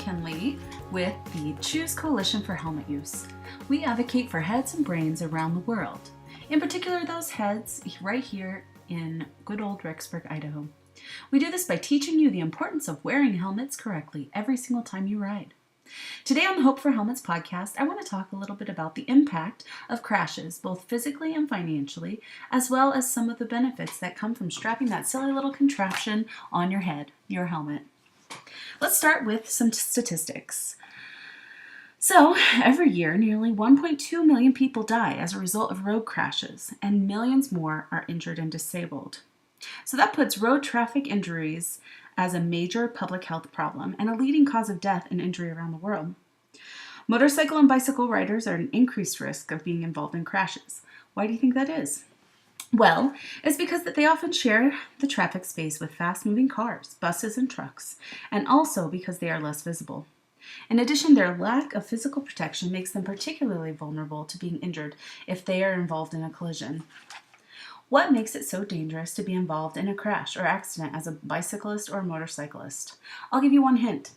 Kinley with the Choose Coalition for Helmet Use. We advocate for heads and brains around the world, in particular those heads right here in good old Rexburg, Idaho. We do this by teaching you the importance of wearing helmets correctly every single time you ride. Today on the Hope for Helmets podcast, I want to talk a little bit about the impact of crashes, both physically and financially, as well as some of the benefits that come from strapping that silly little contraption on your head, your helmet. Let's start with some statistics. So, every year, nearly 1.2 million people die as a result of road crashes, and millions more are injured and disabled. So that puts road traffic injuries as a major public health problem and a leading cause of death and injury around the world. Motorcycle and bicycle riders are at an increased risk of being involved in crashes. Why do you think that is? Well, it's because that they often share the traffic space with fast-moving cars, buses, and trucks, and also because they are less visible. In addition, their lack of physical protection makes them particularly vulnerable to being injured if they are involved in a collision. What makes it so dangerous to be involved in a crash or accident as a bicyclist or a motorcyclist? I'll give you one hint.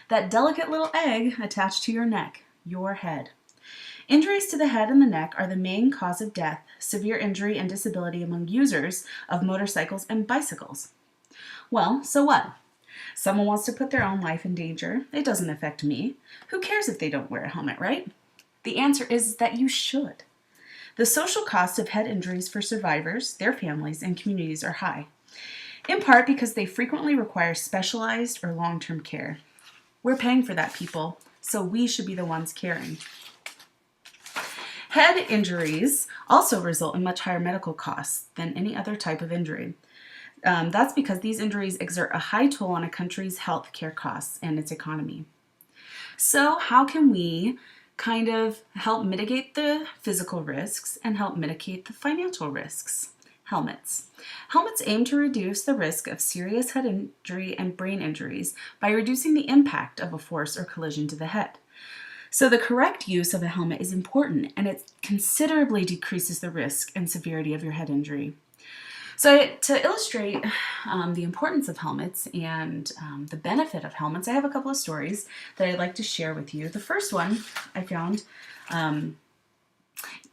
That delicate little egg attached to your neck, your head. Injuries to the head and the neck are the main cause of death, severe injury, and disability among users of motorcycles and bicycles. Well, so what? Someone wants to put their own life in danger. It doesn't affect me. Who cares if they don't wear a helmet, right? The answer is that you should. The social cost of head injuries for survivors, their families, and communities are high, in part because they frequently require specialized or long-term care. We're paying for that, people, so we should be the ones caring. Head injuries also result in much higher medical costs than any other type of injury. That's because these injuries exert a high toll on a country's health care costs and its economy. So how can we kind of help mitigate the physical risks and help mitigate the financial risks? Helmets. Helmets aim to reduce the risk of serious head injury and brain injuries by reducing the impact of a force or collision to the head. So the correct use of a helmet is important, and it considerably decreases the risk and severity of your head injury. So to illustrate the importance of helmets and the benefit of helmets, I have a couple of stories that I'd like to share with you. The first one I found,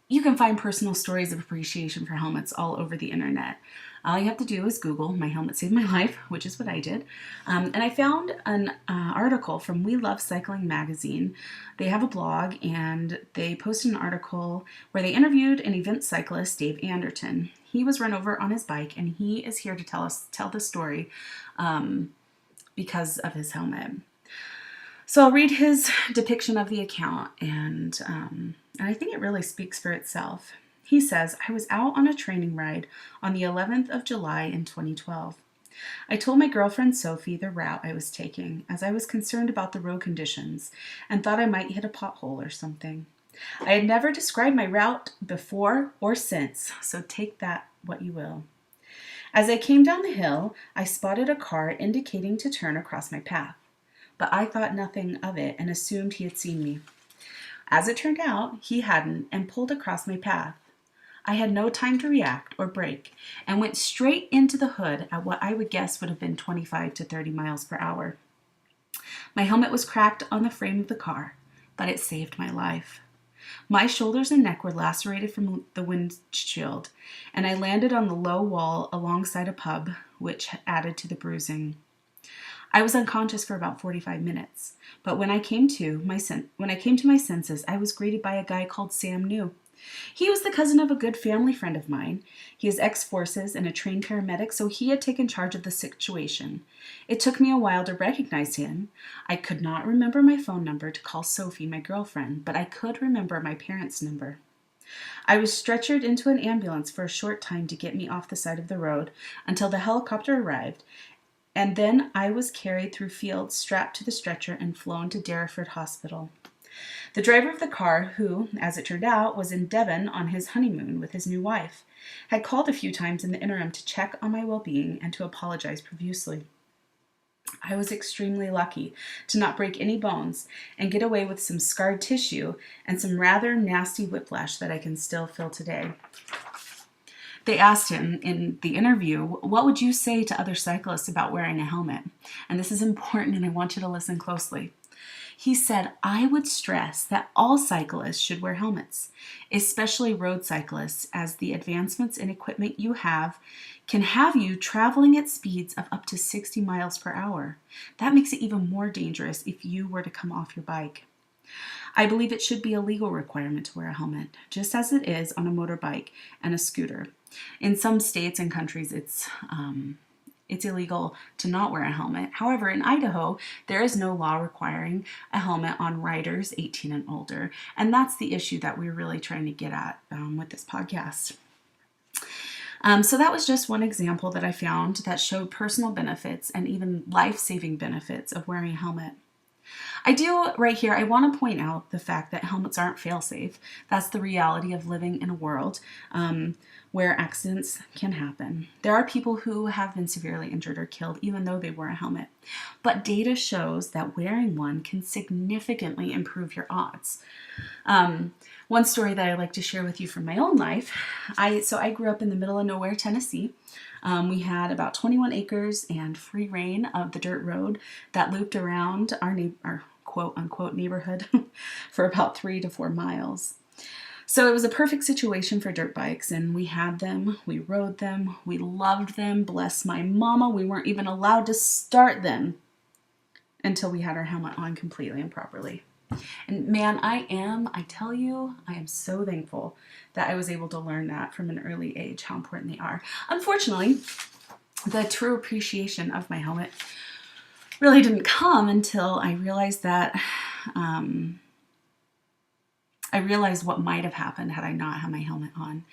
you can find personal stories of appreciation for helmets all over the internet. All you have to do is Google "My helmet saved my life," which is what I did. And I found an article from We Love Cycling magazine. They have a blog, and they posted an article where they interviewed an event cyclist, Dave Anderton. He was run over on his bike, and he is here to tell the story because of his helmet. So I'll read his depiction of the account, and I think it really speaks for itself. He says, "I was out on a training ride on the 11th of July in 2012. I told my girlfriend Sophie the route I was taking, as I was concerned about the road conditions and thought I might hit a pothole or something. I had never described my route before or since, so take that what you will. As I came down the hill, I spotted a car indicating to turn across my path, but I thought nothing of it and assumed he had seen me. As it turned out, he hadn't and pulled across my path. I had no time to react or brake and went straight into the hood at what I would guess would have been 25 to 30 miles per hour. My helmet was cracked on the frame of the car, but it saved my life. My shoulders and neck were lacerated from the windshield, and I landed on the low wall alongside a pub, which added to the bruising. I was unconscious for about 45 minutes, but when I came to my senses, I was greeted by a guy called Sam New. He was the cousin of a good family friend of mine. He is ex-forces and a trained paramedic, so he had taken charge of the situation. It took me a while to recognize him. I could not remember my phone number to call Sophie, my girlfriend, but I could remember my parents' number. I was stretchered into an ambulance for a short time to get me off the side of the road until the helicopter arrived, and then I was carried through fields, strapped to the stretcher, and flown to Derriford Hospital. The driver of the car, who, as it turned out, was in Devon on his honeymoon with his new wife, had called a few times in the interim to check on my well-being and to apologize profusely. I was extremely lucky to not break any bones and get away with some scarred tissue and some rather nasty whiplash that I can still feel today. They asked him in the interview, "What would you say to other cyclists about wearing a helmet?" And this is important, and I want you to listen closely. He said, I would stress that all cyclists should wear helmets, especially road cyclists, as the advancements in equipment you have can have you traveling at speeds of up to 60 miles per hour. That makes it even more dangerous if you were to come off your bike. I believe it should be a legal requirement to wear a helmet, just as it is on a motorbike and a scooter. In some states and countries, it's illegal to not wear a helmet. However, in Idaho, there is no law requiring a helmet on riders 18 and older, and that's the issue that we're really trying to get at with this podcast. So that was just one example that I found that showed personal benefits and even life-saving benefits of wearing a helmet. I do right here, I want to point out the fact that helmets aren't fail-safe. That's the reality of living in a world where accidents can happen. There are people who have been severely injured or killed even though they wear a helmet. But data shows that wearing one can significantly improve your odds. One story that I'd like to share with you from my own life. I grew up in the middle of nowhere, Tennessee. We had about 21 acres and free reign of the dirt road that looped around our quote-unquote neighborhood for about 3 to 4 miles. So it was a perfect situation for dirt bikes, and we had them, we rode them, we loved them, bless my mama, we weren't even allowed to start them until we had our helmet on completely and properly. And man, I tell you, I am so thankful that I was able to learn that from an early age, how important they are. Unfortunately, the true appreciation of my helmet really didn't come until I realized that, I realized what might have happened had I not had my helmet on.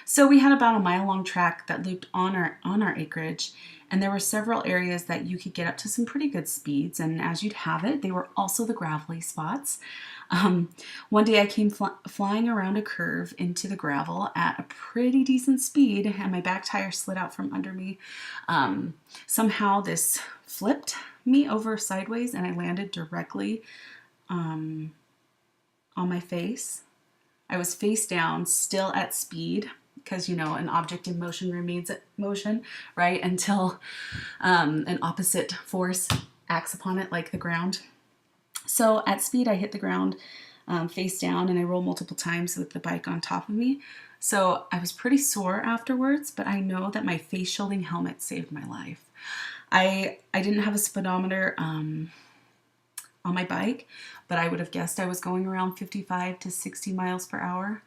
So we had about a mile-long track that looped on our acreage, and there were several areas that you could get up to some pretty good speeds, and as you'd have it, they were also the gravelly spots. One day I came flying around a curve into the gravel at a pretty decent speed, and my back tire slid out from under me. Somehow this flipped me over sideways, and I landed directly on my face. I was face down, still at speed, because an object in motion remains at motion, right, until an opposite force acts upon it, like the ground. So at speed, I hit the ground face down, and I rolled multiple times with the bike on top of me. So I was pretty sore afterwards, but I know that my face shielding helmet saved my life. I didn't have a speedometer on my bike, but I would have guessed I was going around 55 to 60 miles per hour.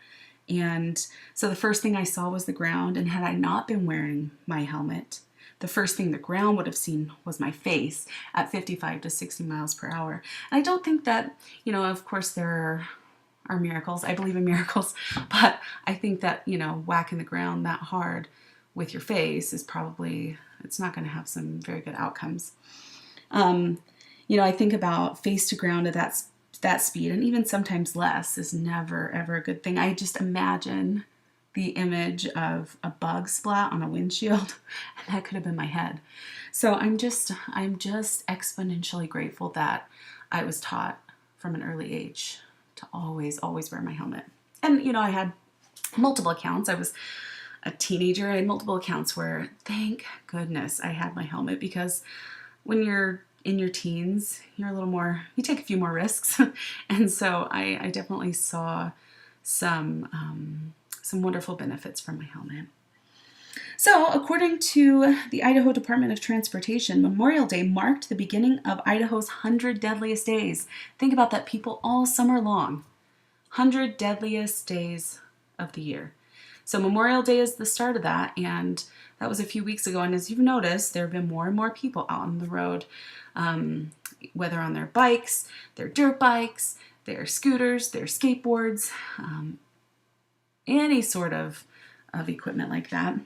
And so the first thing I saw was the ground, and had I not been wearing my helmet, the first thing the ground would have seen was my face at 55 to 60 miles per hour. And I don't think that, of course there are miracles. I believe in miracles, but I think that, whacking the ground that hard with your face is probably, it's not going to have some very good outcomes. I think about face to ground at that speed, and even sometimes less, is never, ever a good thing. I just imagine the image of a bug splat on a windshield, and that could have been my head. So I'm just exponentially grateful that I was taught from an early age to always, always wear my helmet. And, I had multiple accounts. I was a teenager. I had multiple accounts where, thank goodness, I had my helmet, because when you're in your teens, you're a little more, you take a few more risks. And so I definitely saw some wonderful benefits from my helmet. So according to the Idaho Department of Transportation, Memorial Day marked the beginning of Idaho's 100 deadliest days. Think about that, people, all summer long. 100 deadliest days of the year. So Memorial Day is the start of that, and that was a few weeks ago. And as you've noticed, there have been more and more people out on the road, whether on their bikes, their dirt bikes, their scooters, their skateboards, any sort of equipment like that.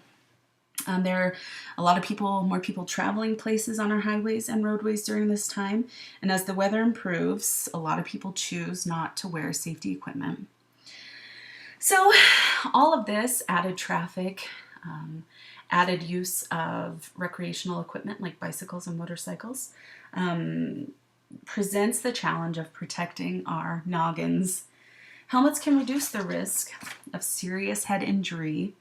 There are a lot of more people traveling places on our highways and roadways during this time. And as the weather improves, a lot of people choose not to wear safety equipment. So all of this added traffic, added use of recreational equipment like bicycles and motorcycles, presents the challenge of protecting our noggins. Helmets can reduce the risk of serious head injury,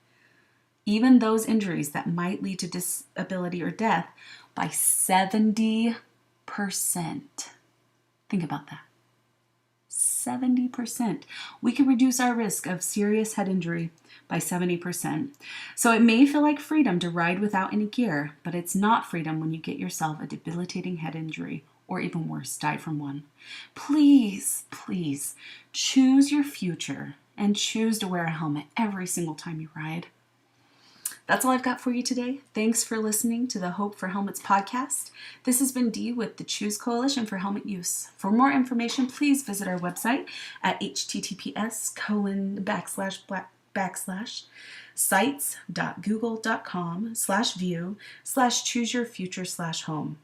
even those injuries that might lead to disability or death, by 70%. Think about that. 70%. We can reduce our risk of serious head injury by 70%. So it may feel like freedom to ride without any gear, but it's not freedom when you get yourself a debilitating head injury, or even worse, die from one. Please, please choose your future and choose to wear a helmet every single time you ride. That's all I've got for you today. Thanks for listening to the Hope for Helmets podcast. This has been Dee with the Choose Coalition for Helmet Use. For more information, please visit our website at https://sites.google.com/view/chooseyourfuture/home.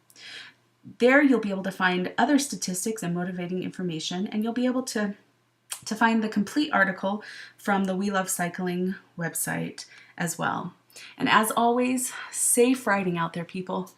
There you'll be able to find other statistics and motivating information, and you'll be able to find the complete article from the We Love Cycling website as well. And as always, safe riding out there, people.